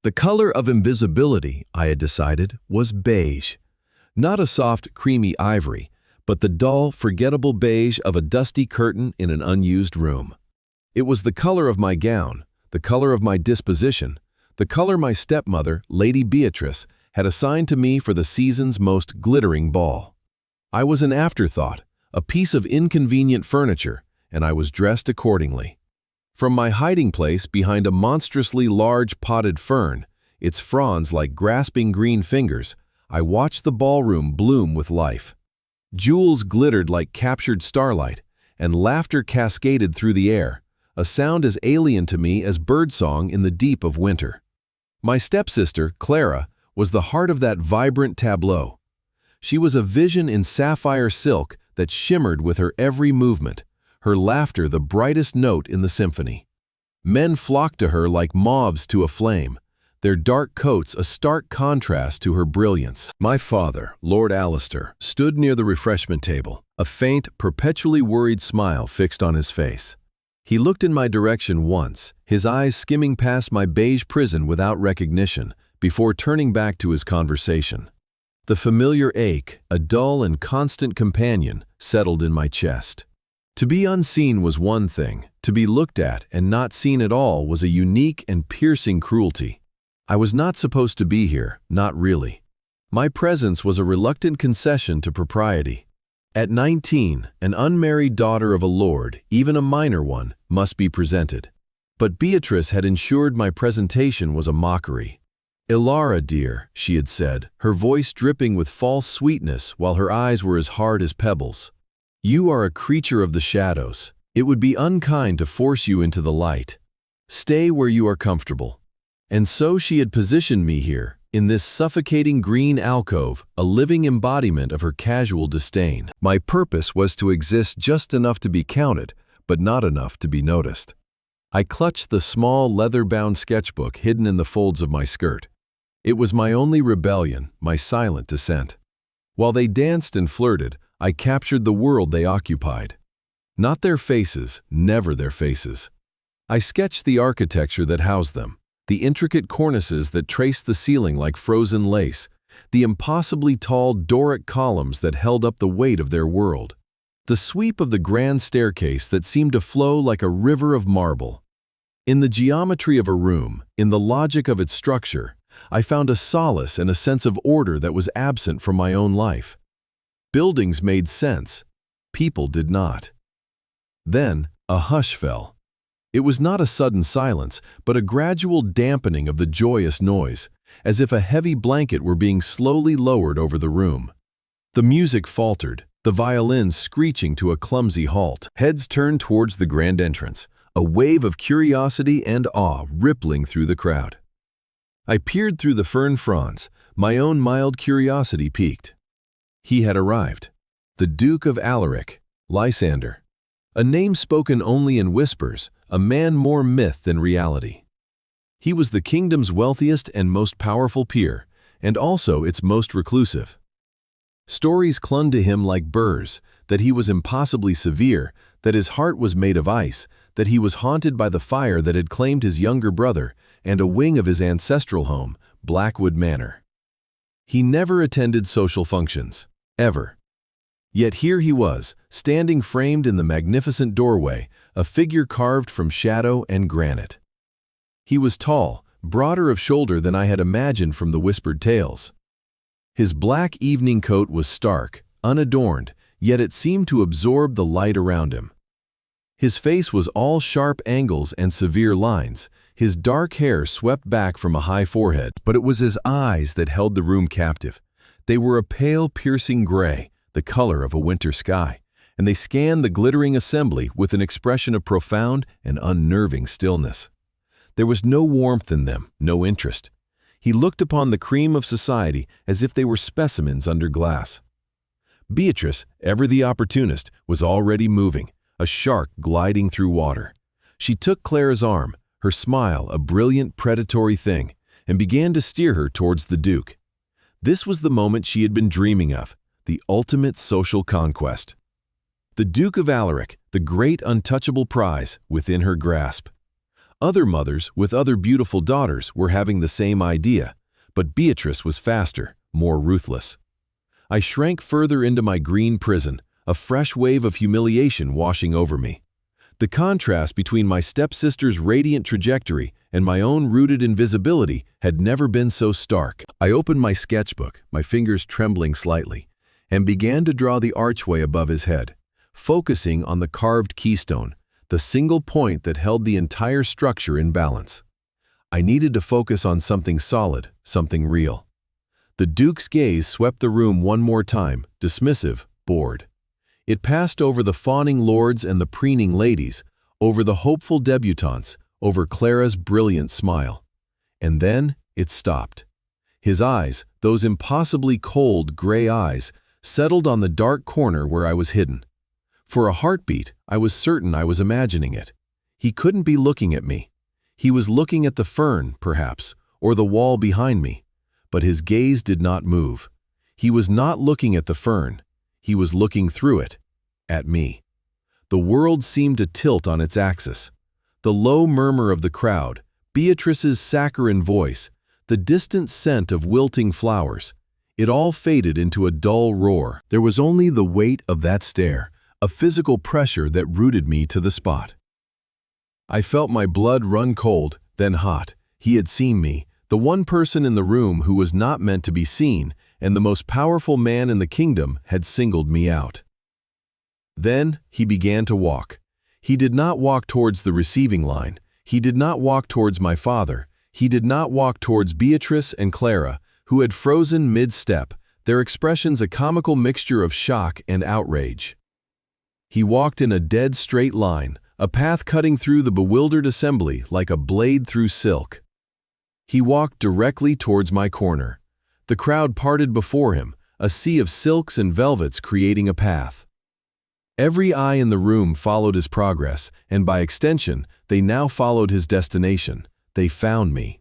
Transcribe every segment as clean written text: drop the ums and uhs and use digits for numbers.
The color of invisibility, I had decided, was beige. Not a soft, creamy ivory, but the dull, forgettable beige of a dusty curtain in an unused room. It was the color of my gown, the color of my disposition, the color my stepmother, Lady Beatrice, had assigned to me for the season's most glittering ball. I was an afterthought, a piece of inconvenient furniture, and I was dressed accordingly. From my hiding place behind a monstrously large potted fern, its fronds like grasping green fingers, I watched the ballroom bloom with life. Jewels glittered like captured starlight, and laughter cascaded through the air, a sound as alien to me as birdsong in the deep of winter. My stepsister, Clara, was the heart of that vibrant tableau. She was a vision in sapphire silk that shimmered with her every movement, her laughter the brightest note in the symphony. Men flocked to her like moths to a flame, their dark coats a stark contrast to her brilliance. My father, Lord Alistair, stood near the refreshment table, a faint, perpetually worried smile fixed on his face. He looked in my direction once, his eyes skimming past my beige prison without recognition, before turning back to his conversation. The familiar ache, a dull and constant companion, settled in my chest. To be unseen was one thing, to be looked at and not seen at all was a unique and piercing cruelty. I was not supposed to be here, not really. My presence was a reluctant concession to propriety. At 19, an unmarried daughter of a lord, even a minor one, must be presented. But Beatrice had ensured my presentation was a mockery. "Ilara, dear," she had said, her voice dripping with false sweetness while her eyes were as hard as pebbles. "You are a creature of the shadows. It would be unkind to force you into the light. Stay where you are comfortable." And so she had positioned me here, in this suffocating green alcove, a living embodiment of her casual disdain. My purpose was to exist just enough to be counted, but not enough to be noticed. I clutched the small, leather-bound sketchbook hidden in the folds of my skirt. It was my only rebellion, my silent dissent. While they danced and flirted, I captured the world they occupied. Not their faces, never their faces. I sketched the architecture that housed them, the intricate cornices that traced the ceiling like frozen lace, the impossibly tall Doric columns that held up the weight of their world, the sweep of the grand staircase that seemed to flow like a river of marble. In the geometry of a room, in the logic of its structure, I found a solace and a sense of order that was absent from my own life. Buildings made sense. People did not. Then, a hush fell. It was not a sudden silence, but a gradual dampening of the joyous noise, as if a heavy blanket were being slowly lowered over the room. The music faltered, the violins screeching to a clumsy halt. Heads turned towards the grand entrance, a wave of curiosity and awe rippling through the crowd. I peered through the fern fronds, my own mild curiosity piqued. He had arrived. The Duke of Alaric, Lysander. A name spoken only in whispers, a man more myth than reality. He was the kingdom's wealthiest and most powerful peer, and also its most reclusive. Stories clung to him like burrs, that he was impossibly severe, that his heart was made of ice, that he was haunted by the fire that had claimed his younger brother, and a wing of his ancestral home, Blackwood Manor. He never attended social functions, ever. Yet here he was, standing framed in the magnificent doorway, a figure carved from shadow and granite. He was tall, broader of shoulder than I had imagined from the whispered tales. His black evening coat was stark, unadorned, yet it seemed to absorb the light around him. His face was all sharp angles and severe lines, his dark hair swept back from a high forehead. But it was his eyes that held the room captive. They were a pale, piercing gray, the color of a winter sky, and they scanned the glittering assembly with an expression of profound and unnerving stillness. There was no warmth in them, no interest. He looked upon the cream of society as if they were specimens under glass. Beatrice, ever the opportunist, was already moving, a shark gliding through water. She took Clara's arm, her smile a brilliant predatory thing, and began to steer her towards the Duke. This was the moment she had been dreaming of, the ultimate social conquest. The Duke of Alaric, the great untouchable prize, within her grasp. Other mothers with other beautiful daughters were having the same idea, but Beatrice was faster, more ruthless. I shrank further into my green prison, a fresh wave of humiliation washing over me. The contrast between my stepsister's radiant trajectory and my own rooted invisibility had never been so stark. I opened my sketchbook, my fingers trembling slightly, and began to draw the archway above his head, focusing on the carved keystone, the single point that held the entire structure in balance. I needed to focus on something solid, something real. The Duke's gaze swept the room one more time, dismissive, bored. It passed over the fawning lords and the preening ladies, over the hopeful debutantes, over Clara's brilliant smile. And then it stopped. His eyes, those impossibly cold gray eyes, settled on the dark corner where I was hidden. For a heartbeat, I was certain I was imagining it. He couldn't be looking at me. He was looking at the fern, perhaps, or the wall behind me. But his gaze did not move. He was not looking at the fern. He was looking through it, at me. The world seemed to tilt on its axis. The low murmur of the crowd, Beatrice's saccharine voice, the distant scent of wilting flowers, it all faded into a dull roar. There was only the weight of that stare, a physical pressure that rooted me to the spot. I felt my blood run cold, then hot. He had seen me, the one person in the room who was not meant to be seen, and the most powerful man in the kingdom had singled me out. Then he began to walk. He did not walk towards the receiving line. He did not walk towards my father. He did not walk towards Beatrice and Clara, who had frozen mid-step, their expressions a comical mixture of shock and outrage. He walked in a dead straight line, a path cutting through the bewildered assembly like a blade through silk. He walked directly towards my corner. The crowd parted before him, a sea of silks and velvets creating a path. Every eye in the room followed his progress, and by extension, they now followed his destination. They found me.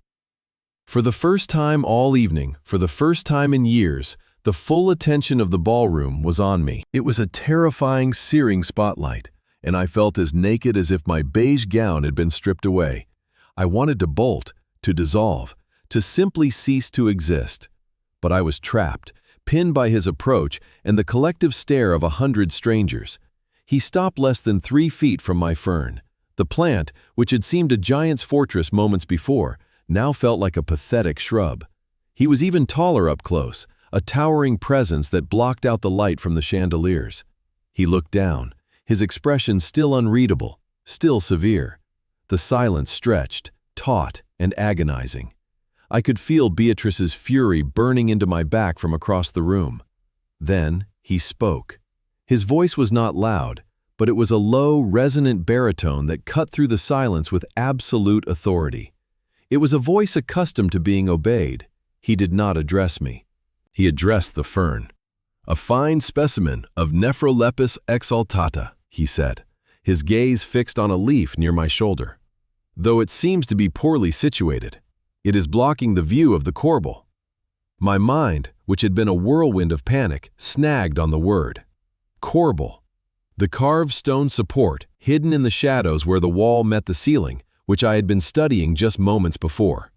For the first time all evening, for the first time in years, the full attention of the ballroom was on me. It was a terrifying, searing spotlight, and I felt as naked as if my beige gown had been stripped away. I wanted to bolt, to dissolve, to simply cease to exist. But I was trapped, pinned by his approach and the collective stare of 100 strangers. He stopped less than 3 feet from my fern. The plant, which had seemed a giant's fortress moments before, now felt like a pathetic shrub. He was even taller up close, a towering presence that blocked out the light from the chandeliers. He looked down, his expression still unreadable, still severe. The silence stretched, taut and agonizing. I could feel Beatrice's fury burning into my back from across the room. Then he spoke. His voice was not loud, but it was a low, resonant baritone that cut through the silence with absolute authority. It was a voice accustomed to being obeyed. He did not address me. He addressed the fern. "A fine specimen of Nephrolepis exaltata," he said, his gaze fixed on a leaf near my shoulder. "Though it seems to be poorly situated, it is blocking the view of the corbel." My mind, which had been a whirlwind of panic, snagged on the word. Corbel. The carved stone support, hidden in the shadows where the wall met the ceiling, which I had been studying just moments before.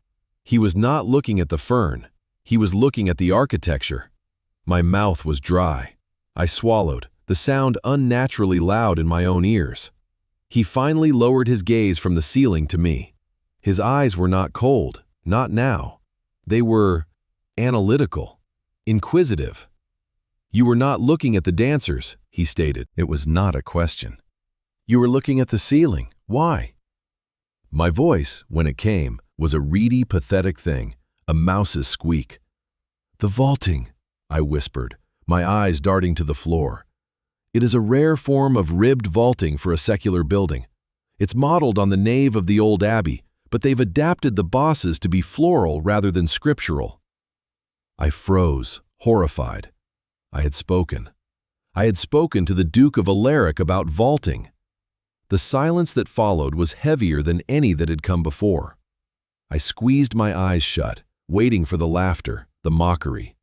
He was not looking at the fern. He was looking at the architecture. My mouth was dry. I swallowed, the sound unnaturally loud in my own ears. He finally lowered his gaze from the ceiling to me. His eyes were not cold, not now. They were analytical, inquisitive. "You were not looking at the dancers," he stated. It was not a question. "You were looking at the ceiling. Why?" My voice, when it came, was a reedy, pathetic thing, a mouse's squeak. "The vaulting," I whispered, my eyes darting to the floor. "It is a rare form of ribbed vaulting for a secular building. It's modeled on the nave of the old abbey, but they've adapted the bosses to be floral rather than scriptural." I froze, horrified. I had spoken. I had spoken to the Duke of Alaric about vaulting. The silence that followed was heavier than any that had come before. I squeezed my eyes shut, waiting for the laughter, the mockery.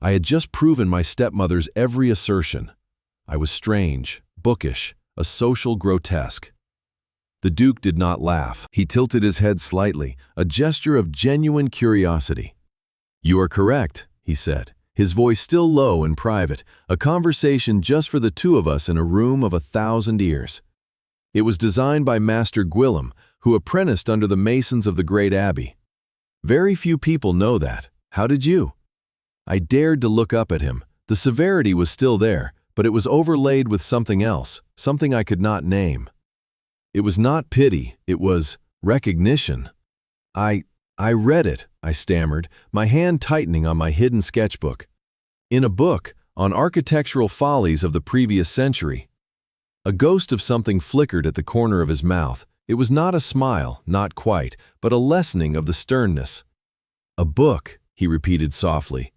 I had just proven my stepmother's every assertion. I was strange, bookish, a social grotesque. The Duke did not laugh. He tilted his head slightly, a gesture of genuine curiosity. "You are correct," he said, his voice still low and private, a conversation just for the two of us in a room of 1,000 ears. "It was designed by Master Gwillem, who apprenticed under the masons of the great abbey. Very few people know that. How did you?" I dared to look up at him. The severity was still there, but it was overlaid with something else, something I could not name. It was not pity, it was recognition. I read it," I stammered, my hand tightening on my hidden sketchbook. "In a book on architectural follies of the previous century." A ghost of something flickered at the corner of his mouth. It was not a smile, not quite, but a lessening of the sternness. "A book," he repeated softly.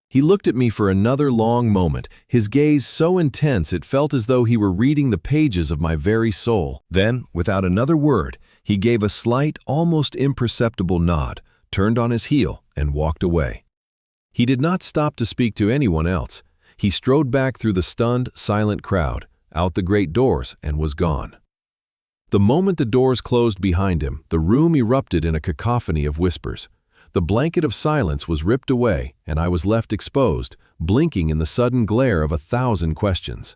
He looked at me for another long moment, his gaze so intense it felt as though he were reading the pages of my very soul. Then, without another word, he gave a slight, almost imperceptible nod, turned on his heel, and walked away. He did not stop to speak to anyone else. He strode back through the stunned, silent crowd, out the great doors, and was gone. The moment the doors closed behind him, the room erupted in a cacophony of whispers. The blanket of silence was ripped away, and I was left exposed, blinking in the sudden glare of 1,000 questions.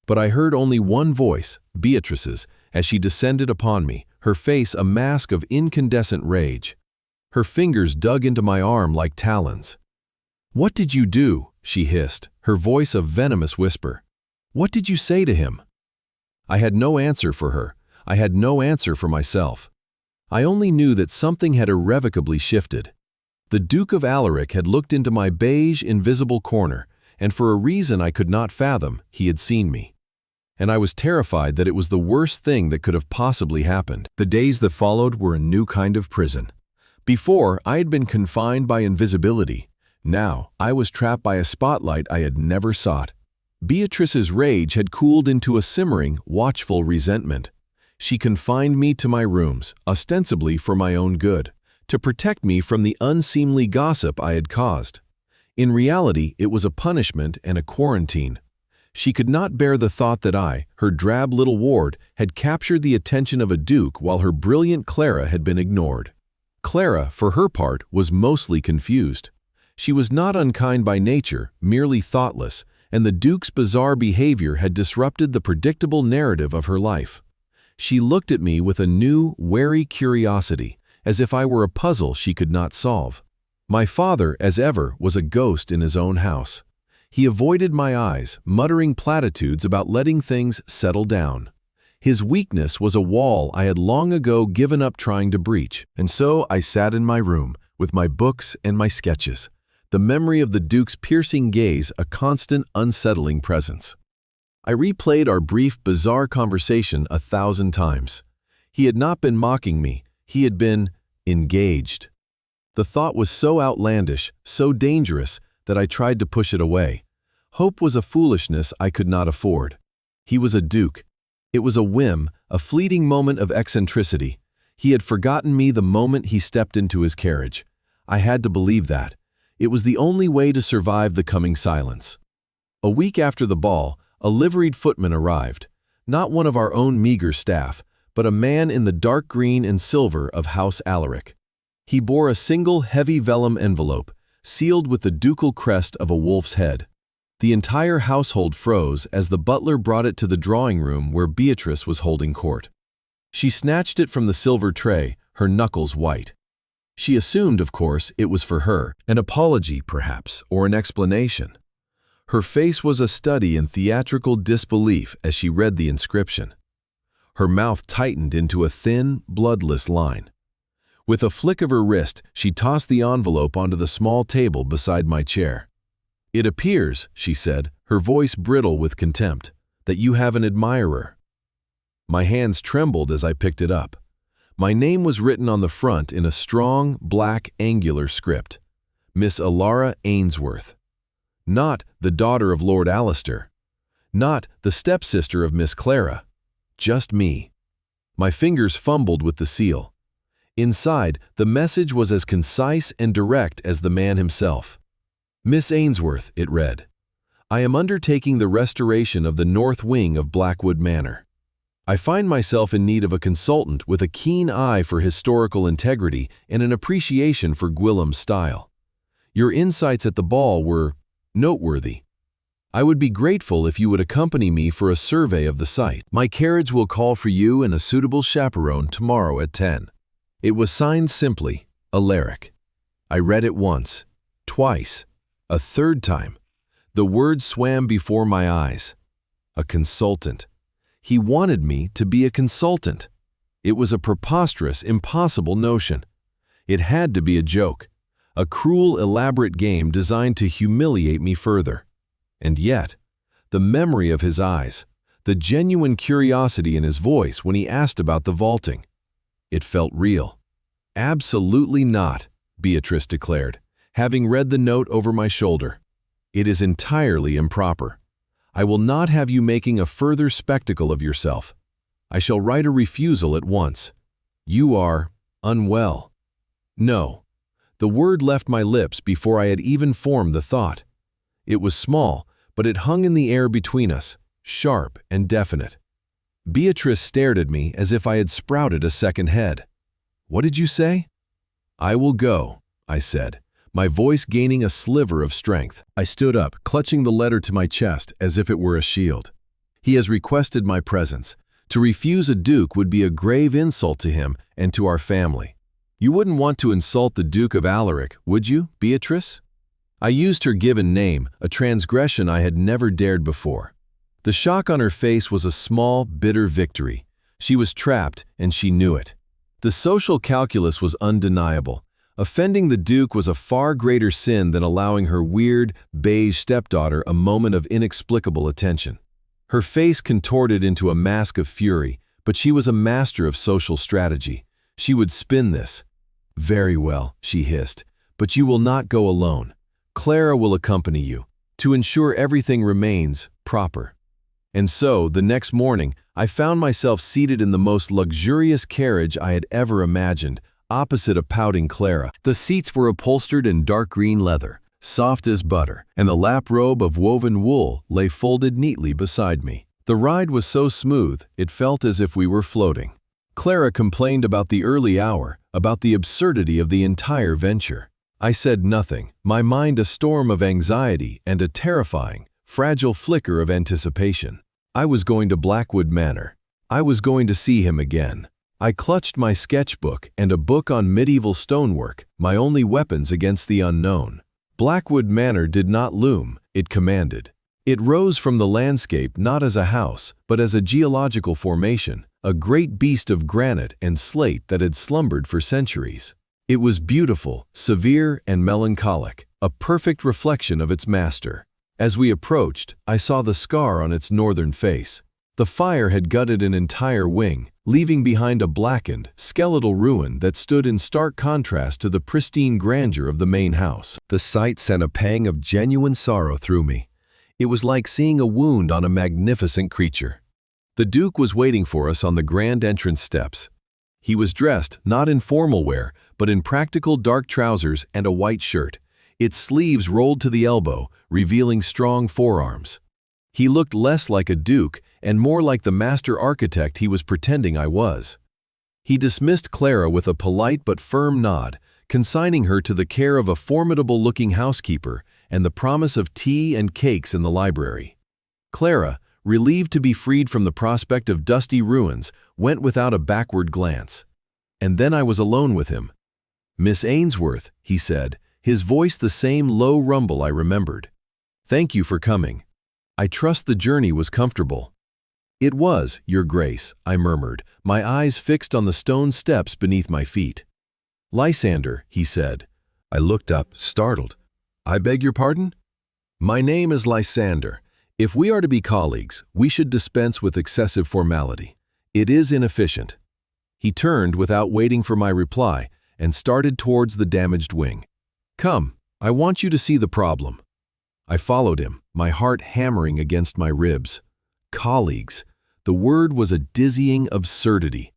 But I heard only one voice, Beatrice's, as she descended upon me, her face a mask of incandescent rage. Her fingers dug into my arm like talons. "What did you do?" she hissed, her voice a venomous whisper. "What did you say to him?" I had no answer for her. I had no answer for myself. I only knew that something had irrevocably shifted. The Duke of Alaric had looked into my beige, invisible corner, and for a reason I could not fathom, he had seen me. And I was terrified that it was the worst thing that could have possibly happened. The days that followed were a new kind of prison. Before, I had been confined by invisibility. Now, I was trapped by a spotlight I had never sought. Beatrice's rage had cooled into a simmering, watchful resentment. She confined me to my rooms, ostensibly for my own good, to protect me from the unseemly gossip I had caused. In reality, it was a punishment and a quarantine. She could not bear the thought that I, her drab little ward, had captured the attention of a duke while her brilliant Clara had been ignored. Clara, for her part, was mostly confused. She was not unkind by nature, merely thoughtless, and the duke's bizarre behavior had disrupted the predictable narrative of her life. She looked at me with a new, wary curiosity, as if I were a puzzle she could not solve. My father, as ever, was a ghost in his own house. He avoided my eyes, muttering platitudes about letting things settle down. His weakness was a wall I had long ago given up trying to breach, and so I sat in my room, with my books and my sketches, the memory of the Duke's piercing gaze a constant, unsettling presence. I replayed our brief, bizarre conversation 1,000 times. He had not been mocking me. He had been engaged. The thought was so outlandish, so dangerous, that I tried to push it away. Hope was a foolishness I could not afford. He was a duke. It was a whim, a fleeting moment of eccentricity. He had forgotten me the moment he stepped into his carriage. I had to believe that. It was the only way to survive the coming silence. A week after the ball, a liveried footman arrived, not one of our own meager staff, but a man in the dark green and silver of House Alaric. He bore a single heavy vellum envelope, sealed with the ducal crest of a wolf's head. The entire household froze as the butler brought it to the drawing room where Beatrice was holding court. She snatched it from the silver tray, her knuckles white. She assumed, of course, it was for her, an apology, perhaps, or an explanation. Her face was a study in theatrical disbelief as she read the inscription. Her mouth tightened into a thin, bloodless line. With a flick of her wrist, she tossed the envelope onto the small table beside my chair. "It appears," she said, her voice brittle with contempt, "that you have an admirer." My hands trembled as I picked it up. My name was written on the front in a strong, black, angular script. Miss Alara Ainsworth. Not the daughter of Lord Alistair. Not the stepsister of Miss Clara. Just me. My fingers fumbled with the seal. Inside, the message was as concise and direct as the man himself. "Miss Ainsworth," it read, "I am undertaking the restoration of the north wing of Blackwood Manor." I find myself in need of a consultant with a keen eye for historical integrity and an appreciation for Gwillim's style. Your insights at the ball were noteworthy. I would be grateful if you would accompany me for a survey of the site. My carriage will call for you and a suitable chaperone tomorrow at 10. It was signed simply, Alaric. I read it once, twice, a third time. The words swam before my eyes. A consultant. He wanted me to be a consultant. It was a preposterous, impossible notion. It had to be a joke, a cruel, elaborate game designed to humiliate me further. And yet, the memory of his eyes, the genuine curiosity in his voice when he asked about the vaulting. It felt real. Absolutely not, Beatrice declared, having read the note over my shoulder. It is entirely improper. I will not have you making a further spectacle of yourself. I shall write a refusal at once. You are unwell. No. The word left my lips before I had even formed the thought. It was small, but it hung in the air between us, sharp and definite. Beatrice stared at me as if I had sprouted a second head. What did you say? I will go, I said, my voice gaining a sliver of strength. I stood up, clutching the letter to my chest as if it were a shield. He has requested my presence. To refuse a duke would be a grave insult to him and to our family. You wouldn't want to insult the Duke of Alaric, would you, Beatrice? I used her given name, a transgression I had never dared before. The shock on her face was a small, bitter victory. She was trapped, and she knew it. The social calculus was undeniable. Offending the Duke was a far greater sin than allowing her weird, beige stepdaughter a moment of inexplicable attention. Her face contorted into a mask of fury, but she was a master of social strategy. She would spin this. Very well, she hissed, but you will not go alone. Clara will accompany you, to ensure everything remains proper. And so, the next morning, I found myself seated in the most luxurious carriage I had ever imagined, opposite a pouting Clara. The seats were upholstered in dark green leather, soft as butter, and the lap robe of woven wool lay folded neatly beside me. The ride was so smooth, it felt as if we were floating. Clara complained about the early hour, about the absurdity of the entire venture. I said nothing, my mind a storm of anxiety and a terrifying, fragile flicker of anticipation. I was going to Blackwood Manor. I was going to see him again. I clutched my sketchbook and a book on medieval stonework, my only weapons against the unknown. Blackwood Manor did not loom, it commanded. It rose from the landscape not as a house, but as a geological formation, a great beast of granite and slate that had slumbered for centuries. It was beautiful, severe, and melancholic, a perfect reflection of its master. As we approached, I saw the scar on its northern face. The fire had gutted an entire wing, leaving behind a blackened, skeletal ruin that stood in stark contrast to the pristine grandeur of the main house. The sight sent a pang of genuine sorrow through me. It was like seeing a wound on a magnificent creature. The Duke was waiting for us on the grand entrance steps. He was dressed, not in formal wear, but in practical dark trousers and a white shirt, its sleeves rolled to the elbow, revealing strong forearms. He looked less like a duke and more like the master architect he was pretending I was. He dismissed Clara with a polite but firm nod, consigning her to the care of a formidable-looking housekeeper and the promise of tea and cakes in the library. Clara, relieved to be freed from the prospect of dusty ruins, went without a backward glance. And then I was alone with him. "Miss Ainsworth," he said, his voice the same low rumble I remembered. "Thank you for coming. I trust the journey was comfortable." "It was, Your Grace," I murmured, my eyes fixed on the stone steps beneath my feet. "Lysander," he said. I looked up, startled. "I beg your pardon?" "My name is Lysander. If we are to be colleagues, we should dispense with excessive formality. It is inefficient." He turned without waiting for my reply and started towards the damaged wing. "Come, I want you to see the problem." I followed him, my heart hammering against my ribs. Colleagues. The word was a dizzying absurdity.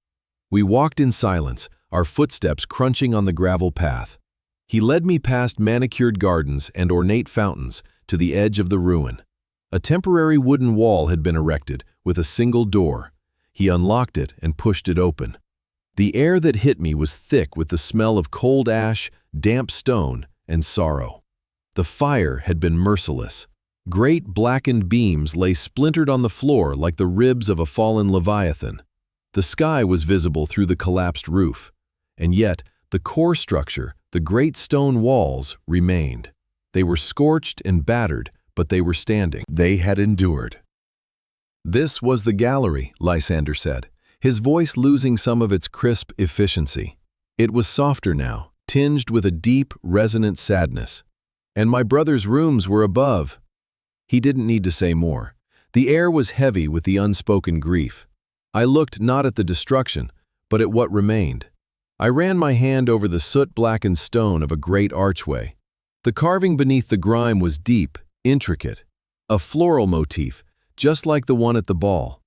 We walked in silence, our footsteps crunching on the gravel path. He led me past manicured gardens and ornate fountains to the edge of the ruin. A temporary wooden wall had been erected, with a single door. He unlocked it and pushed it open. The air that hit me was thick with the smell of cold ash, damp stone, and sorrow. The fire had been merciless. Great blackened beams lay splintered on the floor like the ribs of a fallen leviathan. The sky was visible through the collapsed roof, and yet the core structure, the great stone walls, remained. They were scorched and battered, but they were standing. They had endured. "This was the gallery," Lysander said, his voice losing some of its crisp efficiency. It was softer now, tinged with a deep, resonant sadness. "And my brother's rooms were above." He didn't need to say more. The air was heavy with the unspoken grief. I looked not at the destruction, but at what remained. I ran my hand over the soot-blackened stone of a great archway. The carving beneath the grime was deep, intricate, a floral motif, just like the one at the ball.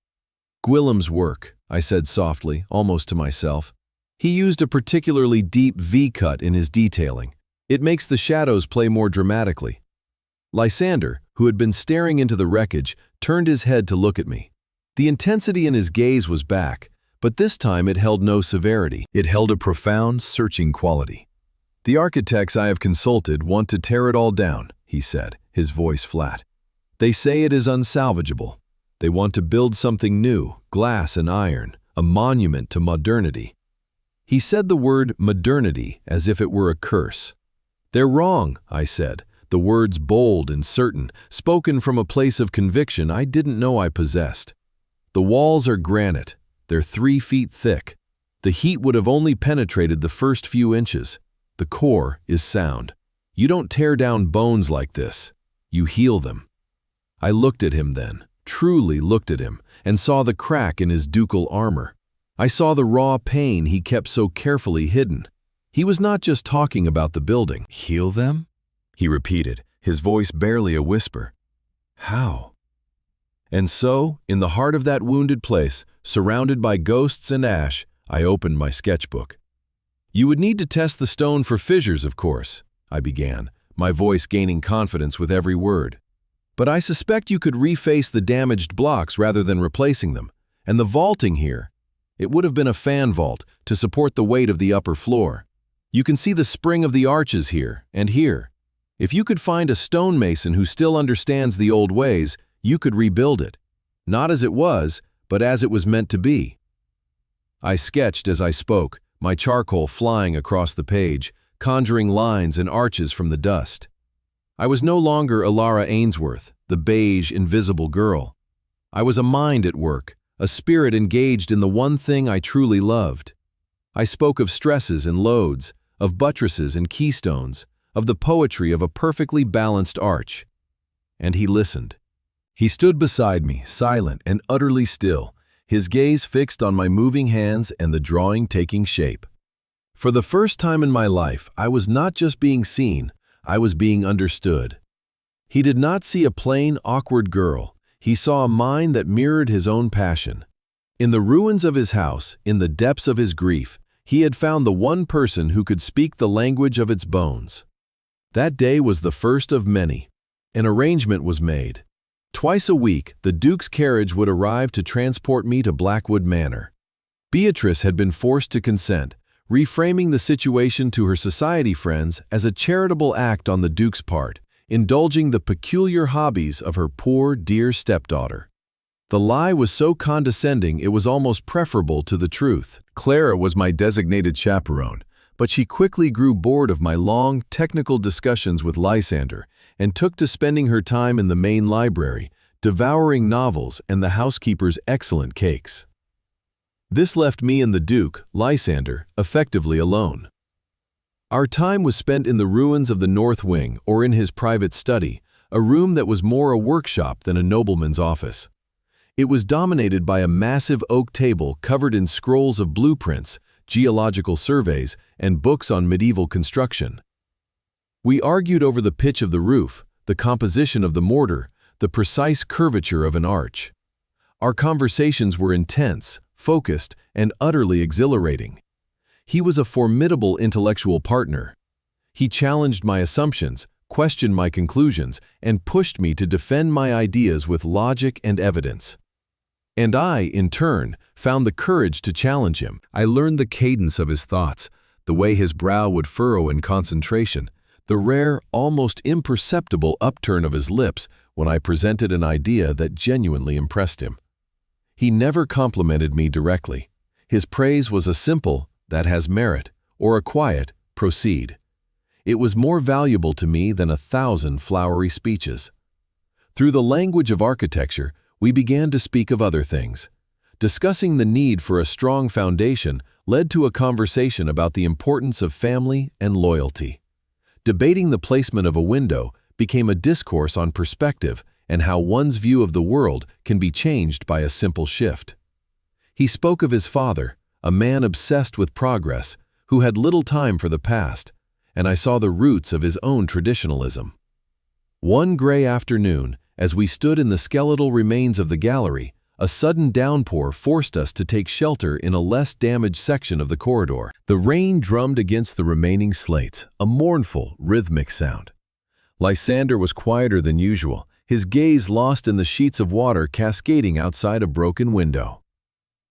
"Gwillim's work," I said softly, almost to myself. "He used a particularly deep V-cut in his detailing. It makes the shadows play more dramatically." Lysander, who had been staring into the wreckage, turned his head to look at me. The intensity in his gaze was back, but this time it held no severity. It held a profound, searching quality. "The architects I have consulted want to tear it all down," he said, his voice flat. "They say it is unsalvageable. They want to build something new, glass and iron, a monument to modernity." He said the word modernity as if it were a curse. "They're wrong," I said, the words bold and certain, spoken from a place of conviction I didn't know I possessed. "The walls are granite. They're 3 feet thick. The heat would have only penetrated the first few inches. The core is sound. You don't tear down bones like this. You heal them." I looked at him then, truly looked at him, and saw the crack in his ducal armor. I saw the raw pain he kept so carefully hidden. He was not just talking about the building. "Heal them?" he repeated, his voice barely a whisper. "How?" And so, in the heart of that wounded place, surrounded by ghosts and ash, I opened my sketchbook. "You would need to test the stone for fissures, of course," I began, my voice gaining confidence with every word. "But I suspect you could reface the damaged blocks rather than replacing them. And the vaulting here, it would have been a fan vault to support the weight of the upper floor. You can see the spring of the arches here and here. If you could find a stonemason who still understands the old ways, you could rebuild it. Not as it was, but as it was meant to be." I sketched as I spoke, my charcoal flying across the page, conjuring lines and arches from the dust. I was no longer Alara Ainsworth, the beige, invisible girl. I was a mind at work, a spirit engaged in the one thing I truly loved. I spoke of stresses and loads, of buttresses and keystones, of the poetry of a perfectly balanced arch. And he listened. He stood beside me, silent and utterly still, his gaze fixed on my moving hands and the drawing taking shape. For the first time in my life, I was not just being seen, I was being understood. He did not see a plain, awkward girl. He saw a mind that mirrored his own passion. In the ruins of his house, in the depths of his grief, he had found the one person who could speak the language of its bones. That day was the first of many. An arrangement was made. Twice a week, the Duke's carriage would arrive to transport me to Blackwood Manor. Beatrice had been forced to consent, reframing the situation to her society friends as a charitable act on the Duke's part, indulging the peculiar hobbies of her poor, dear stepdaughter. The lie was so condescending it was almost preferable to the truth. Clara was my designated chaperone, but she quickly grew bored of my long, technical discussions with Lysander and took to spending her time in the main library, devouring novels and the housekeeper's excellent cakes. This left me and the Duke, Lysander, effectively alone. Our time was spent in the ruins of the North Wing or in his private study, a room that was more a workshop than a nobleman's office. It was dominated by a massive oak table covered in scrolls of blueprints, geological surveys, and books on medieval construction. We argued over the pitch of the roof, the composition of the mortar, the precise curvature of an arch. Our conversations were intense, focused, and utterly exhilarating. He was a formidable intellectual partner. He challenged my assumptions, questioned my conclusions, and pushed me to defend my ideas with logic and evidence. And I, in turn, found the courage to challenge him. I learned the cadence of his thoughts, the way his brow would furrow in concentration, the rare, almost imperceptible upturn of his lips when I presented an idea that genuinely impressed him. He never complimented me directly. His praise was a simple, "that has merit," or a quiet, "proceed." It was more valuable to me than 1,000 flowery speeches. Through the language of architecture, we began to speak of other things. Discussing the need for a strong foundation led to a conversation about the importance of family and loyalty. Debating the placement of a window became a discourse on perspective and how one's view of the world can be changed by a simple shift. He spoke of his father, a man obsessed with progress, who had little time for the past, and I saw the roots of his own traditionalism. One gray afternoon, as we stood in the skeletal remains of the gallery, a sudden downpour forced us to take shelter in a less damaged section of the corridor. The rain drummed against the remaining slates, a mournful, rhythmic sound. Lysander was quieter than usual, his gaze lost in the sheets of water cascading outside a broken window.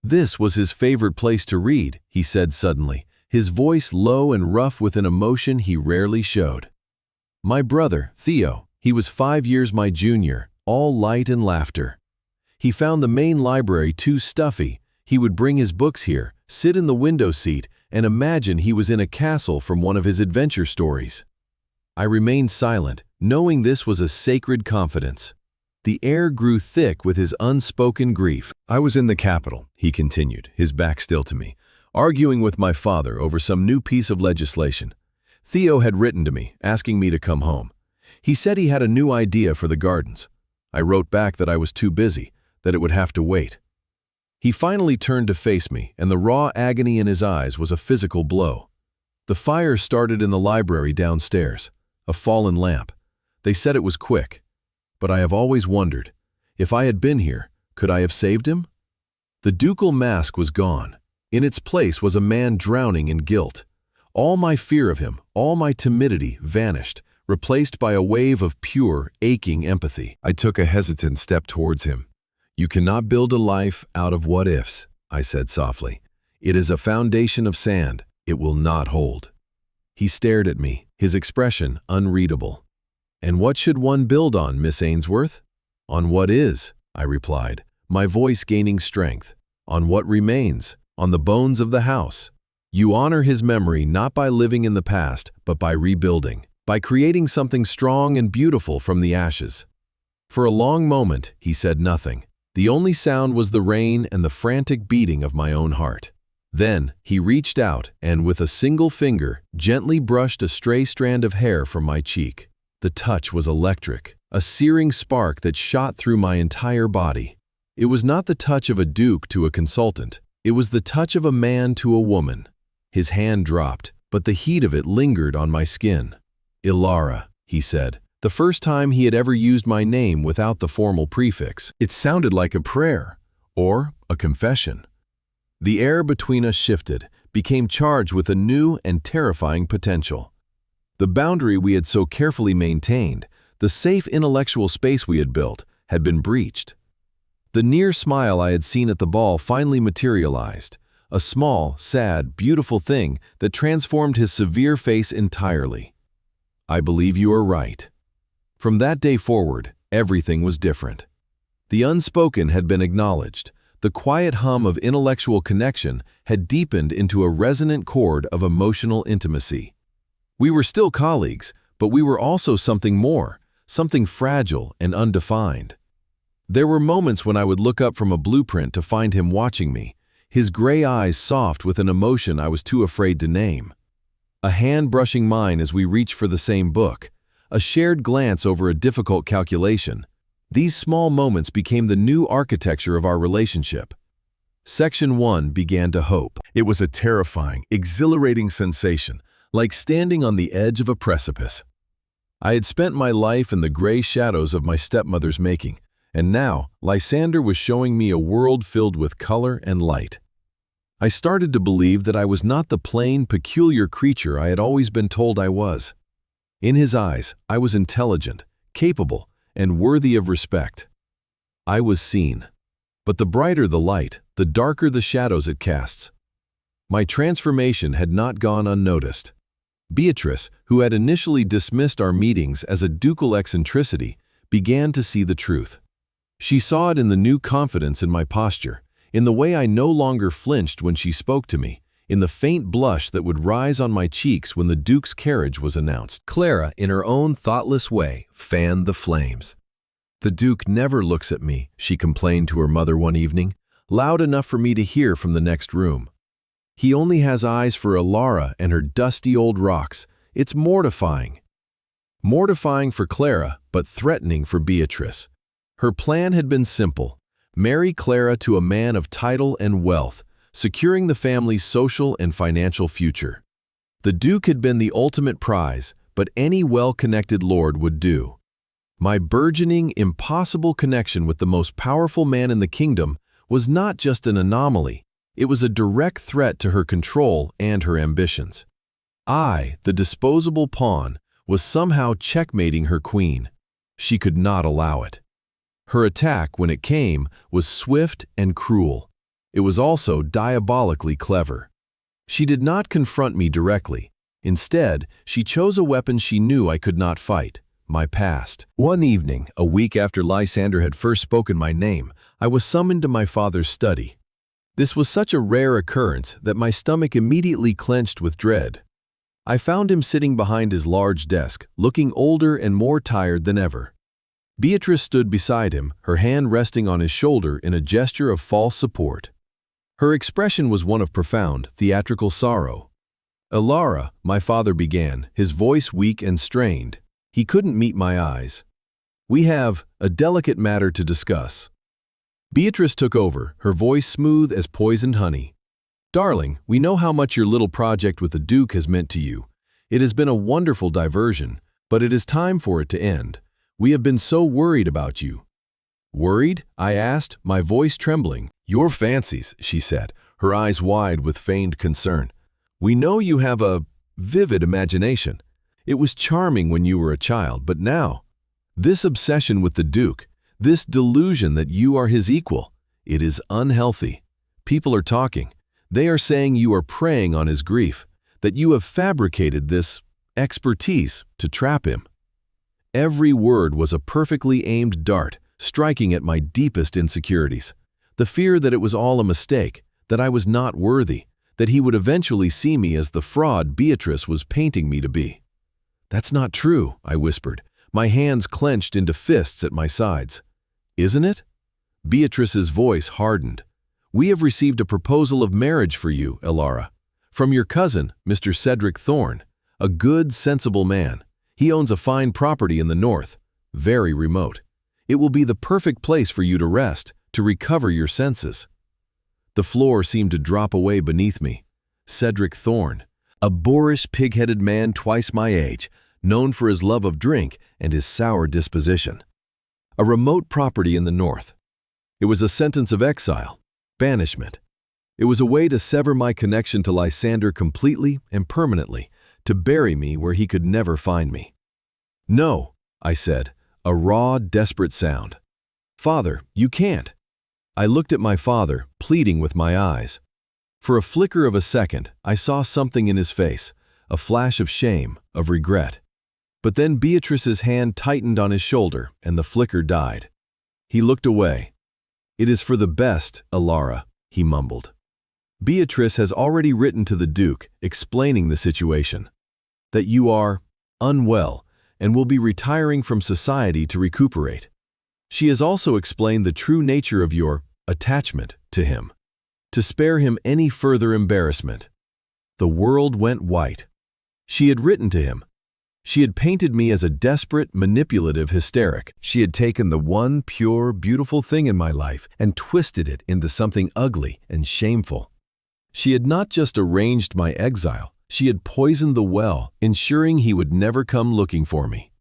"This was his favorite place to read," he said suddenly, his voice low and rough with an emotion he rarely showed. "My brother, Theo, he was 5 years my junior, all light and laughter. He found the main library too stuffy. He would bring his books here, sit in the window seat, and imagine he was in a castle from one of his adventure stories." I remained silent, knowing this was a sacred confidence. The air grew thick with his unspoken grief. "I was in the capital," he continued, his back still to me, "arguing with my father over some new piece of legislation. Theo had written to me, asking me to come home. He said he had a new idea for the gardens. I wrote back that I was too busy, that it would have to wait. He finally turned to face me, and the raw agony in his eyes was a physical blow. The fire started in the library downstairs, a fallen lamp. They said it was quick, but I have always wondered, if I had been here, could I have saved him? The ducal mask was gone. In its place was a man drowning in guilt. All my fear of him, all my timidity vanished, replaced by a wave of pure, aching empathy. I took a hesitant step towards him. "You cannot build a life out of what-ifs," I said softly. "It is a foundation of sand. It will not hold." He stared at me, his expression unreadable. "And what should one build on, Miss Ainsworth?" "On what is," I replied, my voice gaining strength. "On what remains, on the bones of the house. You honor his memory not by living in the past, but by rebuilding, by creating something strong and beautiful from the ashes." For a long moment, he said nothing. The only sound was the rain and the frantic beating of my own heart. Then he reached out and, with a single finger, gently brushed a stray strand of hair from my cheek. The touch was electric, a searing spark that shot through my entire body. It was not the touch of a duke to a consultant. It was the touch of a man to a woman. His hand dropped, but the heat of it lingered on my skin. "Ilara," he said. The first time he had ever used my name without the formal prefix. It sounded like a prayer, or a confession. The air between us shifted, became charged with a new and terrifying potential. The boundary we had so carefully maintained, the safe intellectual space we had built, had been breached. The near smile I had seen at the ball finally materialized, a small, sad, beautiful thing that transformed his severe face entirely. "I believe you are right." From that day forward, everything was different. The unspoken had been acknowledged. The quiet hum of intellectual connection had deepened into a resonant chord of emotional intimacy. We were still colleagues, but we were also something more, something fragile and undefined. There were moments when I would look up from a blueprint to find him watching me, his gray eyes soft with an emotion I was too afraid to name. A hand brushing mine as we reached for the same book, a shared glance over a difficult calculation. These small moments became the new architecture of our relationship. Section 1 began to hope. It was a terrifying, exhilarating sensation, like standing on the edge of a precipice. I had spent my life in the gray shadows of my stepmother's making, and now Lysander was showing me a world filled with color and light. I started to believe that I was not the plain, peculiar creature I had always been told I was. In his eyes, I was intelligent, capable, and worthy of respect. I was seen. But the brighter the light, the darker the shadows it casts. My transformation had not gone unnoticed. Beatrice, who had initially dismissed our meetings as a ducal eccentricity, began to see the truth. She saw it in the new confidence in my posture, in the way I no longer flinched when she spoke to me, in the faint blush that would rise on my cheeks when the Duke's carriage was announced. Clara, in her own thoughtless way, fanned the flames. "The Duke never looks at me," she complained to her mother one evening, loud enough for me to hear from the next room. "He only has eyes for Alara and her dusty old rocks. It's mortifying." Mortifying for Clara, but threatening for Beatrice. Her plan had been simple: marry Clara to a man of title and wealth, securing the family's social and financial future. The Duke had been the ultimate prize, but any well-connected lord would do. My burgeoning, impossible connection with the most powerful man in the kingdom was not just an anomaly, it was a direct threat to her control and her ambitions. I, the disposable pawn, was somehow checkmating her queen. She could not allow it. Her attack, when it came, was swift and cruel. It was also diabolically clever. She did not confront me directly. Instead, she chose a weapon she knew I could not fight: my past. One evening, a week after Lysander had first spoken my name, I was summoned to my father's study. This was such a rare occurrence that my stomach immediately clenched with dread. I found him sitting behind his large desk, looking older and more tired than ever. Beatrice stood beside him, her hand resting on his shoulder in a gesture of false support. Her expression was one of profound, theatrical sorrow. "Alara," my father began, his voice weak and strained. He couldn't meet my eyes. "We have a delicate matter to discuss." Beatrice took over, her voice smooth as poisoned honey. "Darling, we know how much your little project with the Duke has meant to you. It has been a wonderful diversion, but it is time for it to end. We have been so worried about you." "Worried?" I asked, my voice trembling. "Your fancies," she said, her eyes wide with feigned concern. "We know you have a vivid imagination. It was charming when you were a child, but now, this obsession with the Duke, this delusion that you are his equal, it is unhealthy. People are talking. They are saying you are preying on his grief, that you have fabricated this expertise to trap him." Every word was a perfectly aimed dart, striking at my deepest insecurities. The fear that it was all a mistake, that I was not worthy, that he would eventually see me as the fraud Beatrice was painting me to be. "That's not true," I whispered, my hands clenched into fists at my sides. "Isn't it?" Beatrice's voice hardened. "We have received a proposal of marriage for you, Alara, from your cousin, Mr. Cedric Thorne, a good, sensible man. He owns a fine property in the north, very remote. It will be the perfect place for you to rest, to recover your senses." The floor seemed to drop away beneath me. Cedric Thorne, a boorish, pig-headed man twice my age, known for his love of drink and his sour disposition. A remote property in the north. It was a sentence of exile, banishment. It was a way to sever my connection to Lysander completely and permanently, to bury me where he could never find me. "No," I said, a raw, desperate sound. "Father, you can't." I looked at my father, pleading with my eyes. For a flicker of a second, I saw something in his face, a flash of shame, of regret. But then Beatrice's hand tightened on his shoulder, and the flicker died. He looked away. "It is for the best, Alara," he mumbled. "Beatrice has already written to the Duke, explaining the situation. That you are unwell and will be retiring from society to recuperate. She has also explained the true nature of your attachment to him, to spare him any further embarrassment." The world went white. She had written to him. She had painted me as a desperate, manipulative hysteric. She had taken the one pure, beautiful thing in my life and twisted it into something ugly and shameful. She had not just arranged my exile, she had poisoned the well, ensuring he would never come looking for me.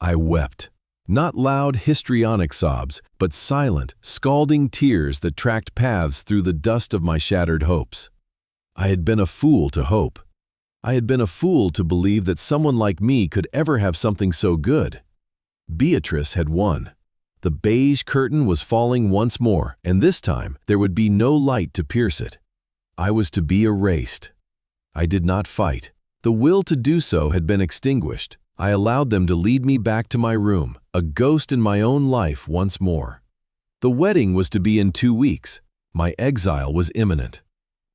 I wept. Not loud, histrionic sobs, but silent, scalding tears that tracked paths through the dust of my shattered hopes. I had been a fool to hope. I had been a fool to believe that someone like me could ever have something so good. Beatrice had won. The beige curtain was falling once more, and this time there would be no light to pierce it. I was to be erased. I did not fight. The will to do so had been extinguished. I allowed them to lead me back to my room, a ghost in my own life once more. The wedding was to be in 2 weeks. My exile was imminent.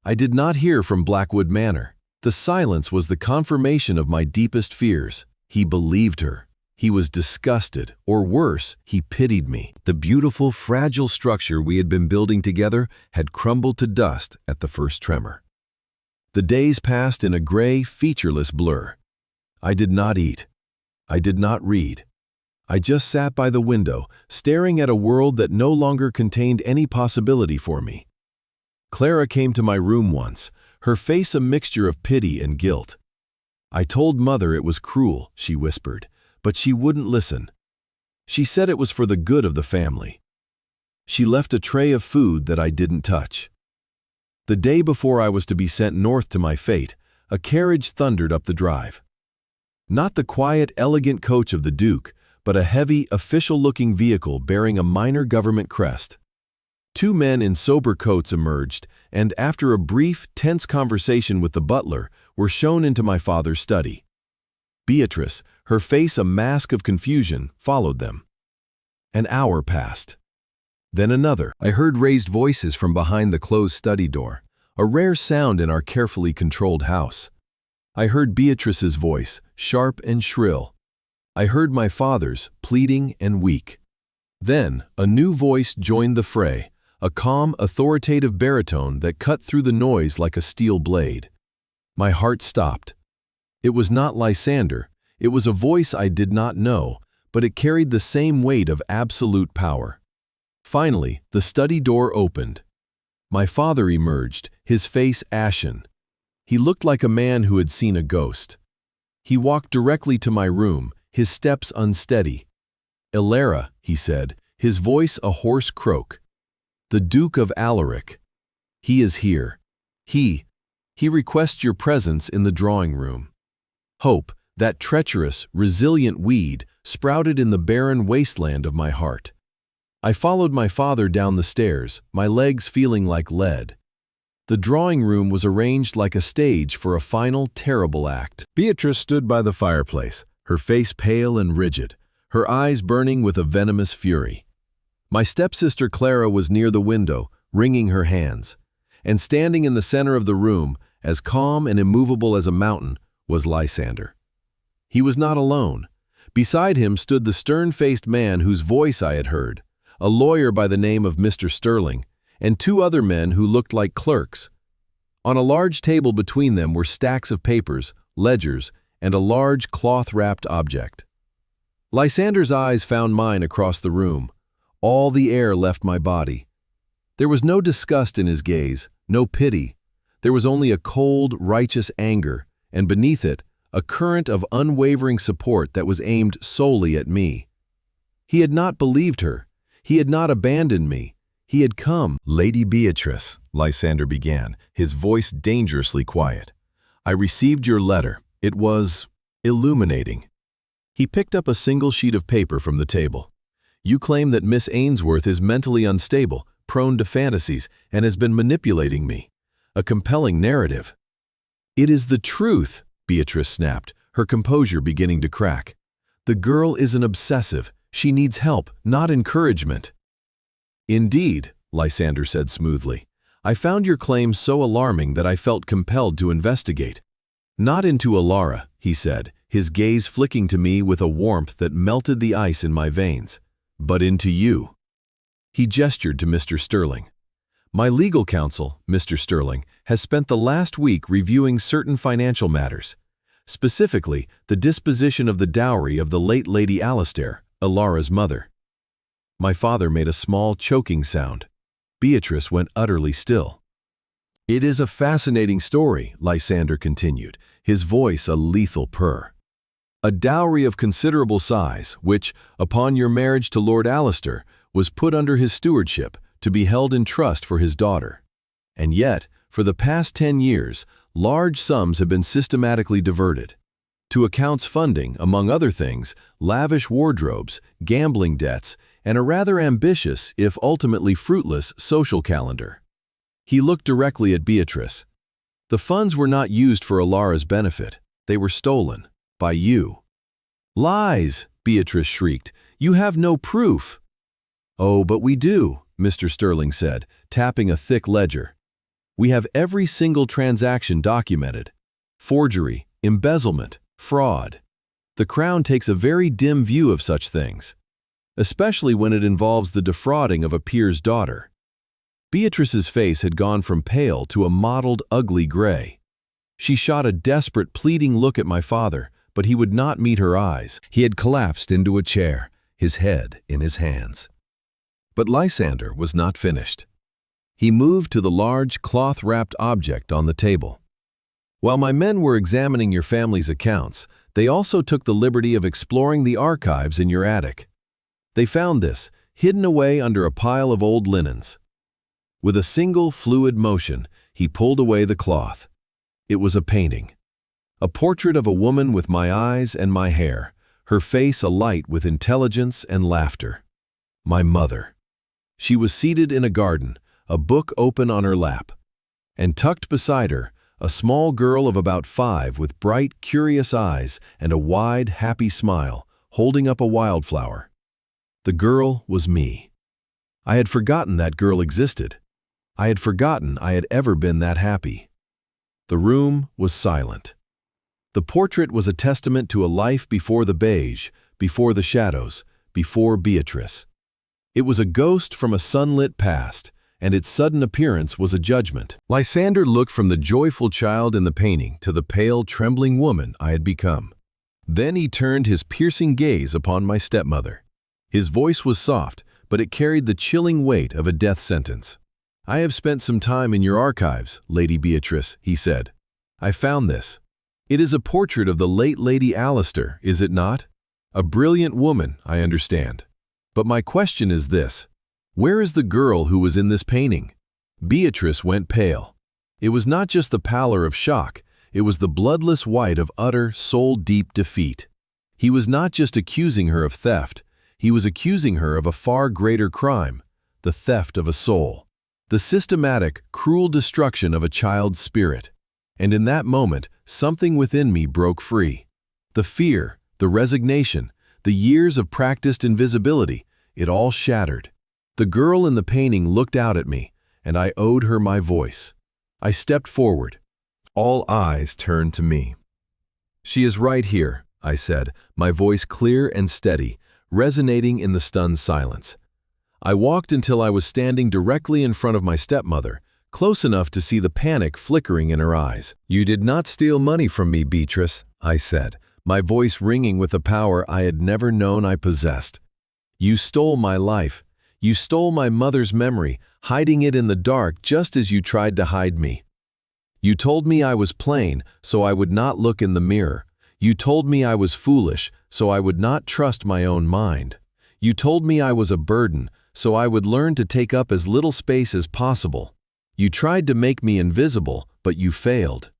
I did not hear from Blackwood Manor. The silence was the confirmation of my deepest fears. He believed her. He was disgusted, or worse, he pitied me. The beautiful, fragile structure we had been building together had crumbled to dust at the first tremor. The days passed in a gray, featureless blur. I did not eat. I did not read. I just sat by the window, staring at a world that no longer contained any possibility for me. Clara came to my room once, her face a mixture of pity and guilt. I told Mother it was cruel, she whispered, but she wouldn't listen. She said it was for the good of the family. She left a tray of food that I didn't touch. The day before I was to be sent north to my fate, a carriage thundered up the drive. Not the quiet, elegant coach of the Duke, but a heavy, official-looking vehicle bearing a minor government crest. 2 men in sober coats emerged, and after a brief, tense conversation with the butler, were shown into my father's study. Beatrice, her face a mask of confusion, followed them. An hour passed. Then another. I heard raised voices from behind the closed study door, a rare sound in our carefully controlled house. I heard Beatrice's voice, sharp and shrill. I heard my father's, pleading and weak. Then, a new voice joined the fray, a calm, authoritative baritone that cut through the noise like a steel blade. My heart stopped. It was not Lysander, it was a voice I did not know, but it carried the same weight of absolute power. Finally, the study door opened. My father emerged, his face ashen. He looked like a man who had seen a ghost. He walked directly to my room, his steps unsteady. "Ilara," he said, his voice a hoarse croak. "The Duke of Alaric. He is here. He requests your presence in the drawing room." Hope, that treacherous, resilient weed, sprouted in the barren wasteland of my heart. I followed my father down the stairs, my legs feeling like lead. The drawing room was arranged like a stage for a final, terrible act. Beatrice stood by the fireplace, her face pale and rigid, her eyes burning with a venomous fury. My stepsister Clara was near the window, wringing her hands. And standing in the center of the room, as calm and immovable as a mountain, was Lysander. He was not alone. Beside him stood the stern-faced man whose voice I had heard, a lawyer by the name of Mr. Sterling, and 2 other men who looked like clerks. On a large table between them were stacks of papers, ledgers, and a large cloth-wrapped object. Lysander's eyes found mine across the room. All the air left my body. There was no disgust in his gaze, no pity. There was only a cold, righteous anger, and beneath it, a current of unwavering support that was aimed solely at me. He had not believed her. He had not abandoned me. He had come. "Lady Beatrice," Lysander began, his voice dangerously quiet. "I received your letter. It was illuminating." He picked up a single sheet of paper from the table. "You claim that Miss Ainsworth is mentally unstable, prone to fantasies, and has been manipulating me. A compelling narrative." "It is the truth," Beatrice snapped, her composure beginning to crack. "The girl is an obsessive. She needs help, not encouragement." "Indeed," Lysander said smoothly. "I found your claims so alarming that I felt compelled to investigate." "Not into Ilara," he said, his gaze flicking to me with a warmth that melted the ice in my veins, "but into you." He gestured to Mr. Sterling. "My legal counsel, Mr. Sterling, has spent the last week reviewing certain financial matters, specifically the disposition of the dowry of the late Lady Alastair, Ilara's mother." My father made a small, choking sound. Beatrice went utterly still. "It is a fascinating story," Lysander continued, his voice a lethal purr. "A dowry of considerable size, which, upon your marriage to Lord Alastair, was put under his stewardship, to be held in trust for his daughter. And yet, for the past 10 years, large sums have been systematically diverted. To accounts funding, among other things, lavish wardrobes, gambling debts, and a rather ambitious, if ultimately fruitless, social calendar. He looked directly at Beatrice. The funds were not used for Alara's benefit. They were stolen. By you. Lies, Beatrice shrieked. You have no proof. Oh, but we do, Mr. Sterling said, tapping a thick ledger. We have every single transaction documented. Forgery, embezzlement, fraud. The Crown takes a very dim view of such things, especially when it involves the defrauding of a peer's daughter. Beatrice's face had gone from pale to a mottled, ugly gray. She shot a desperate, pleading look at my father, but he would not meet her eyes. He had collapsed into a chair, his head in his hands. But Lysander was not finished. He moved to the large, cloth-wrapped object on the table. While my men were examining your family's accounts, they also took the liberty of exploring the archives in your attic. They found this, hidden away under a pile of old linens. With a single, fluid motion, he pulled away the cloth. It was a painting. A portrait of a woman with my eyes and my hair, her face alight with intelligence and laughter. My mother. She was seated in a garden, a book open on her lap. And tucked beside her, a small girl of about 5 with bright, curious eyes and a wide, happy smile, holding up a wildflower. The girl was me. I had forgotten that girl existed. I had forgotten I had ever been that happy. The room was silent. The portrait was a testament to a life before the beige, before the shadows, before Beatrice. It was a ghost from a sunlit past, and its sudden appearance was a judgment. Lysander looked from the joyful child in the painting to the pale, trembling woman I had become. Then he turned his piercing gaze upon my stepmother. His voice was soft, but it carried the chilling weight of a death sentence. I have spent some time in your archives, Lady Beatrice, he said. I found this. It is a portrait of the late Lady Alistair, is it not? A brilliant woman, I understand. But my question is this. Where is the girl who was in this painting? Beatrice went pale. It was not just the pallor of shock, it was the bloodless white of utter, soul-deep defeat. He was not just accusing her of theft, he was accusing her of a far greater crime, the theft of a soul. The systematic, cruel destruction of a child's spirit. And in that moment, something within me broke free. The fear, the resignation, the years of practiced invisibility, it all shattered. The girl in the painting looked out at me, and I owed her my voice. I stepped forward. All eyes turned to me. She is right here, I said, my voice clear and steady, resonating in the stunned silence. I walked until I was standing directly in front of my stepmother, close enough to see the panic flickering in her eyes. You did not steal money from me, Beatrice, I said, my voice ringing with a power I had never known I possessed. You stole my life. You stole my mother's memory, hiding it in the dark just as you tried to hide me. You told me I was plain, so I would not look in the mirror. You told me I was foolish, so I would not trust my own mind. You told me I was a burden, so I would learn to take up as little space as possible. You tried to make me invisible, but you failed.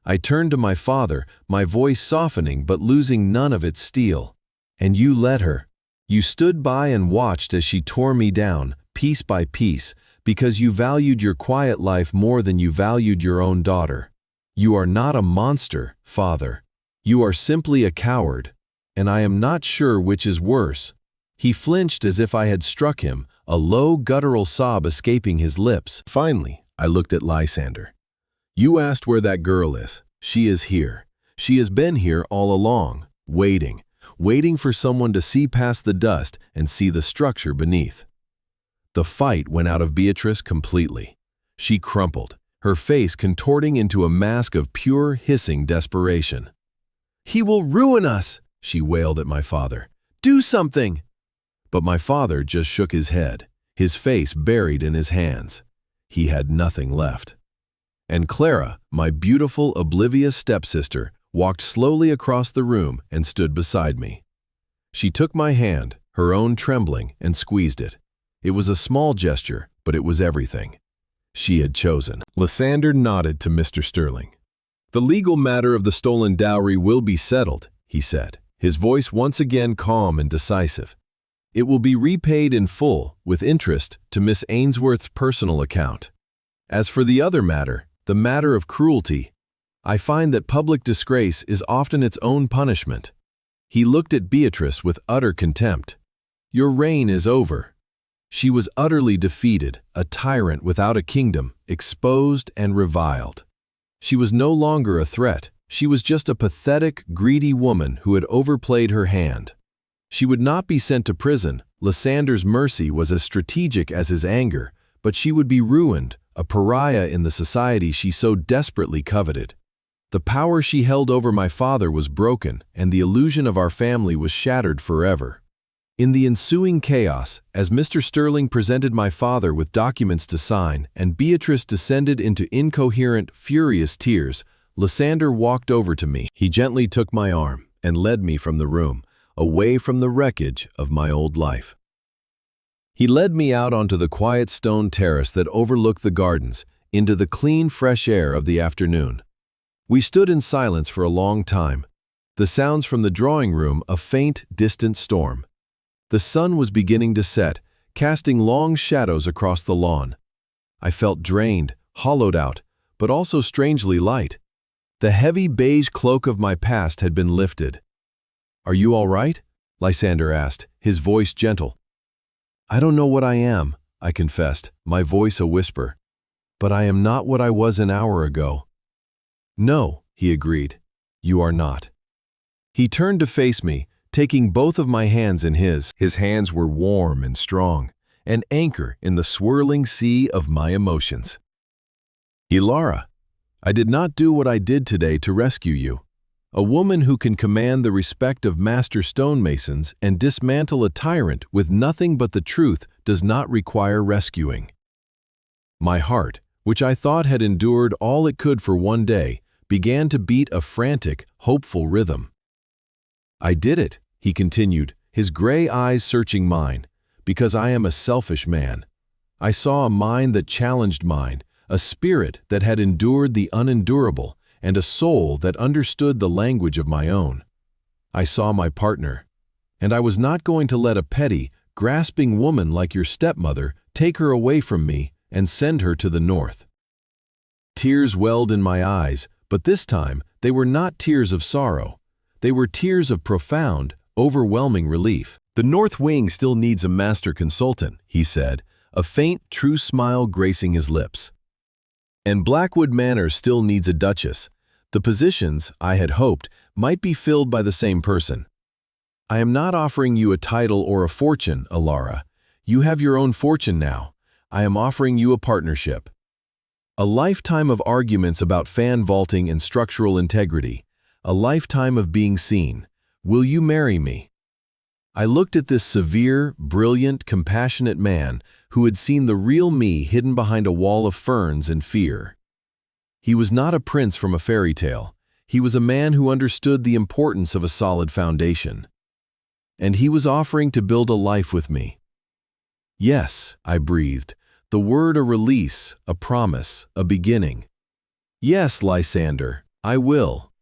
I turned to my father, my voice softening but losing none of its steel. And you let her. You stood by and watched as she tore me down, piece by piece, because you valued your quiet life more than you valued your own daughter. You are not a monster, Father. You are simply a coward, and I am not sure which is worse. He flinched as if I had struck him, a low, guttural sob escaping his lips. Finally, I looked at Lysander. You asked where that girl is. She is here. She has been here all along, waiting for someone to see past the dust and see the structure beneath. The fight went out of Beatrice completely. She crumpled, her face contorting into a mask of pure, hissing desperation. He will ruin us, she wailed at my father. Do something! But my father just shook his head, his face buried in his hands. He had nothing left. And Clara, my beautiful, oblivious stepsister, walked slowly across the room and stood beside me. She took my hand, her own trembling, and squeezed it. It was a small gesture, but it was everything. She had chosen. Lysander nodded to Mr. Sterling. The legal matter of the stolen dowry will be settled, he said, his voice once again calm and decisive. It will be repaid in full, with interest, to Miss Ainsworth's personal account. As for the other matter, the matter of cruelty, I find that public disgrace is often its own punishment." He looked at Beatrice with utter contempt. "Your reign is over." She was utterly defeated, a tyrant without a kingdom, exposed and reviled. She was no longer a threat. She was just a pathetic, greedy woman who had overplayed her hand. She would not be sent to prison. Lysander's mercy was as strategic as his anger, but she would be ruined, a pariah in the society she so desperately coveted. The power she held over my father was broken, and the illusion of our family was shattered forever. In the ensuing chaos, as Mr. Sterling presented my father with documents to sign, and Beatrice descended into incoherent, furious tears, Lysander walked over to me. He gently took my arm and led me from the room, away from the wreckage of my old life. He led me out onto the quiet stone terrace that overlooked the gardens, into the clean, fresh air of the afternoon. We stood in silence for a long time, the sounds from the drawing room a faint, distant storm. The sun was beginning to set, casting long shadows across the lawn. I felt drained, hollowed out, but also strangely light. The heavy beige cloak of my past had been lifted. "Are you all right?" Lysander asked, his voice gentle. "I don't know what I am," I confessed, my voice a whisper. "But I am not what I was an hour ago." "No," he agreed, "you are not." He turned to face me, taking both of my hands in his. His hands were warm and strong, an anchor in the swirling sea of my emotions. "Ilara, I did not do what I did today to rescue you. A woman who can command the respect of master stonemasons and dismantle a tyrant with nothing but the truth does not require rescuing." My heart, which I thought had endured all it could for one day, began to beat a frantic, hopeful rhythm. "I did it," he continued, his gray eyes searching mine, "because I am a selfish man. I saw a mind that challenged mine, a spirit that had endured the unendurable, and a soul that understood the language of my own. I saw my partner, and I was not going to let a petty, grasping woman like your stepmother take her away from me and send her to the north." Tears welled in my eyes, but this time they were not tears of sorrow. They were tears of profound, overwhelming relief. "The North Wing still needs a master consultant," he said, a faint, true smile gracing his lips. "And Blackwood Manor still needs a duchess. The positions, I had hoped, might be filled by the same person. I am not offering you a title or a fortune, Ilara. You have your own fortune now. I am offering you a partnership. A lifetime of arguments about fan vaulting and structural integrity. A lifetime of being seen. Will you marry me?" I looked at this severe, brilliant, compassionate man who had seen the real me hidden behind a wall of ferns and fear. He was not a prince from a fairy tale. He was a man who understood the importance of a solid foundation. And he was offering to build a life with me. "Yes," I breathed, the word a release, a promise, a beginning. "Yes, Lysander, I will."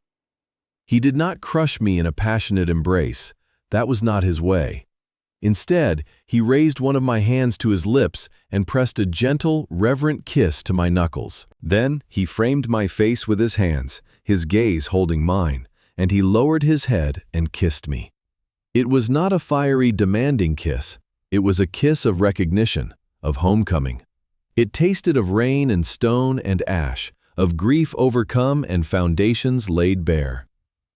He did not crush me in a passionate embrace. That was not his way. Instead, he raised one of my hands to his lips and pressed a gentle, reverent kiss to my knuckles. Then he framed my face with his hands, his gaze holding mine, and he lowered his head and kissed me. It was not a fiery, demanding kiss. It was a kiss of recognition, of homecoming. It tasted of rain and stone and ash, of grief overcome and foundations laid bare.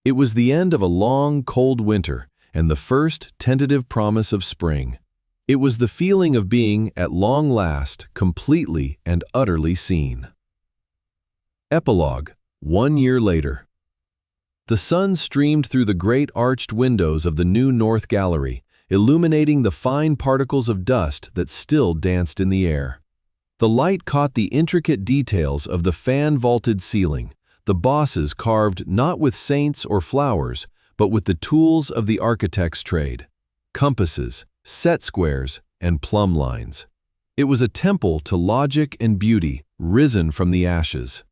It was the end of a long, cold winter, and the first tentative promise of spring. It was the feeling of being, at long last, completely and utterly seen. Epilogue, 1 year later. The sun streamed through the great arched windows of the new North Gallery, illuminating the fine particles of dust that still danced in the air. The light caught the intricate details of the fan-vaulted ceiling, the bosses carved not with saints or flowers, but with the tools of the architect's trade: compasses, set squares, and plumb lines. It was a temple to logic and beauty, risen from the ashes.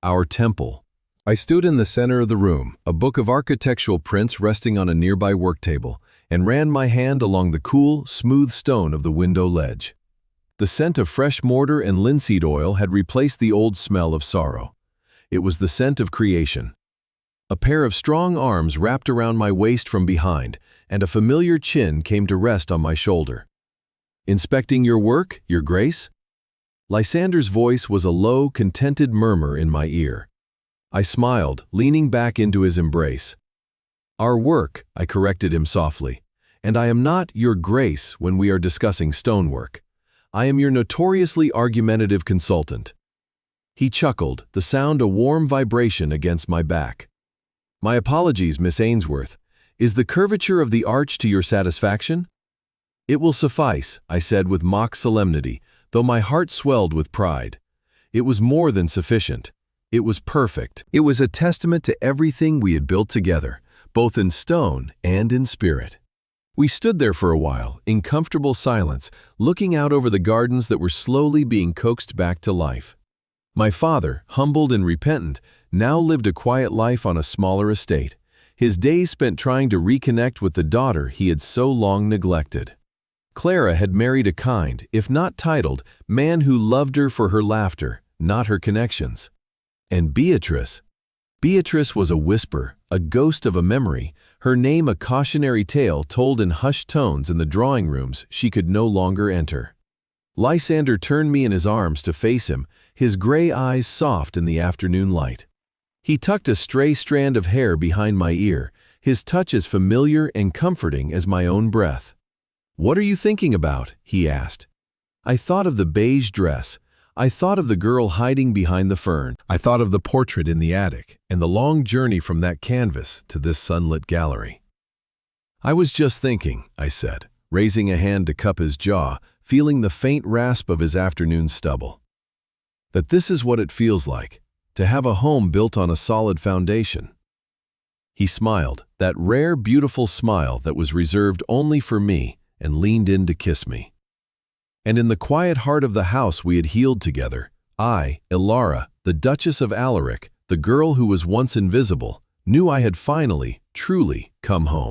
Our temple. I stood in the center of the room, a book of architectural prints resting on a nearby work table, and ran my hand along the cool, smooth stone of the window ledge. The scent of fresh mortar and linseed oil had replaced the old smell of sorrow. It was the scent of creation. A pair of strong arms wrapped around my waist from behind, and a familiar chin came to rest on my shoulder. "Inspecting your work, Your Grace?" Lysander's voice was a low, contented murmur in my ear. I smiled, leaning back into his embrace. "Our work," I corrected him softly, "and I am not Your Grace when we are discussing stonework. I am your notoriously argumentative consultant." He chuckled, the sound a warm vibration against my back. "My apologies, Miss Ainsworth. Is the curvature of the arch to your satisfaction?" "It will suffice," I said with mock solemnity, though my heart swelled with pride. It was more than sufficient. It was perfect. It was a testament to everything we had built together, both in stone and in spirit. We stood there for a while, in comfortable silence, looking out over the gardens that were slowly being coaxed back to life. My father, humbled and repentant, now lived a quiet life on a smaller estate, his days spent trying to reconnect with the daughter he had so long neglected. Clara had married a kind, if not titled, man who loved her for her laughter, not her connections. And Beatrice was a whisper, a ghost of a memory, her name a cautionary tale told in hushed tones in the drawing rooms she could no longer enter. Lysander turned me in his arms to face him, his gray eyes soft in the afternoon light. He tucked a stray strand of hair behind my ear, his touch as familiar and comforting as my own breath. "What are you thinking about?" he asked. I thought of the beige dress. I thought of the girl hiding behind the fern. I thought of the portrait in the attic and the long journey from that canvas to this sunlit gallery. "I was just thinking," I said, raising a hand to cup his jaw, feeling the faint rasp of his afternoon stubble, "that this is what it feels like, to have a home built on a solid foundation." He smiled, that rare, beautiful smile that was reserved only for me, and leaned in to kiss me. And in the quiet heart of the house we had healed together, I, Ilara, the Duchess of Alaric, the girl who was once invisible, knew I had finally, truly, come home.